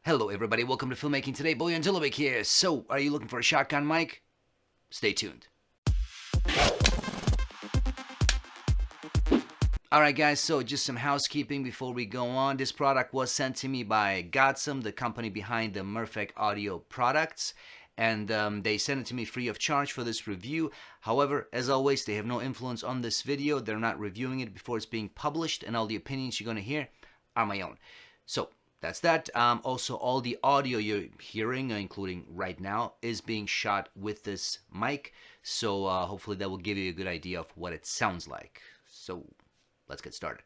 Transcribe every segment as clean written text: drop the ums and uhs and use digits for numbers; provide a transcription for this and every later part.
Hello everybody, welcome to Filmmaking today. Boy and Dulabic here. So, are you looking for a shotgun mic? Stay tuned. Alright guys, so just some housekeeping before we go on. This product was sent to me by Godsome, the company behind the Mirfak Audio products. And they sent it to me free of charge for this review. However, as always, they have no influence on this video. They're not reviewing it before it's being published, and all the opinions you're going to hear are my own. So, that's that. Also, all the audio you're hearing, including right now, is being shot with this mic. So hopefully that will give you a good idea of what it sounds like. So let's get started.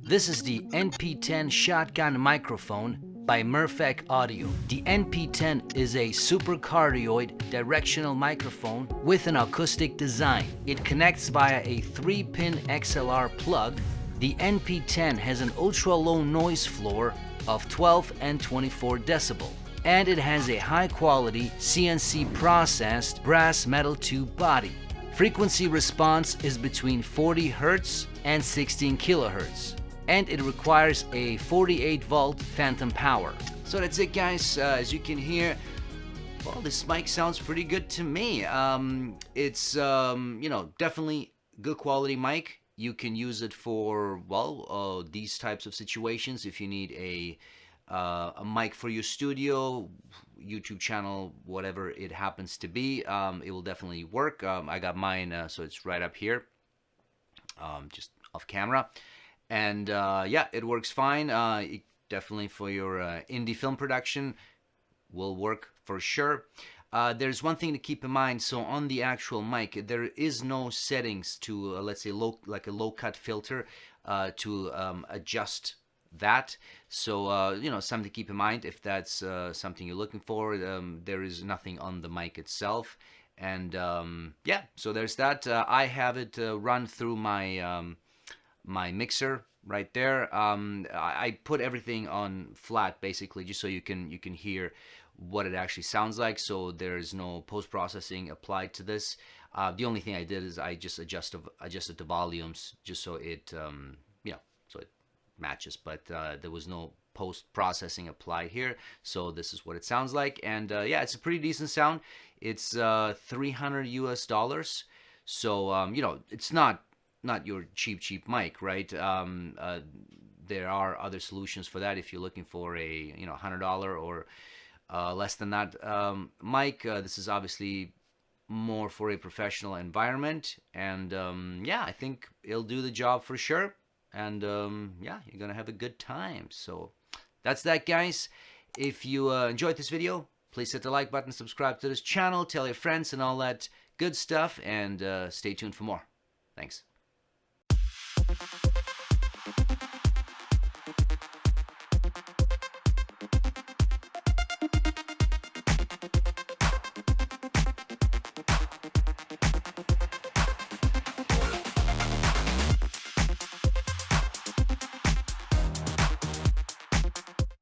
This is the NP10 shotgun microphone by Mirfak Audio. The NP10 is a supercardioid directional microphone with an acoustic design. It connects via a 3-pin XLR plug. The NP10 has an ultra-low noise floor of 12 and 24 decibel, and it has a high-quality CNC processed brass metal tube body. Frequency response is between 40 Hz and 16 kHz, and it requires a 48-volt phantom power. So that's it guys. As you can hear, well, this mic sounds pretty good to me. It's definitely good quality mic. You can use it for, well, these types of situations. If you need a mic for your studio, YouTube channel, whatever it happens to be, it will definitely work. I got mine, so it's right up here, just off camera. And yeah, it works fine. Definitely for your indie film production will work for sure. There's one thing to keep in mind. So on the actual mic, there is no settings to, let's say, like a low cut filter to adjust that. So, something to keep in mind if that's something you're looking for. There is nothing on the mic itself. And yeah, so there's that. I have it run through my my mixer right there. I put everything on flat basically, just so you can hear what it actually sounds like. So there's no post-processing applied to this. The only thing I did is I just adjusted the volumes just so it so it matches, but there was no post-processing applied here. So this is what it sounds like. And yeah, it's a pretty decent sound. It's $300 US. So it's not your cheap mic, right? There are other solutions for that if you're looking for a $100 or less than that mic. This is obviously more for a professional environment, and yeah, I think it'll do the job for sure. And yeah, you're gonna have a good time. So that's that, guys. If you enjoyed this video, please hit the like button, subscribe to this channel, tell your friends and all that good stuff, and stay tuned for more. Thanks.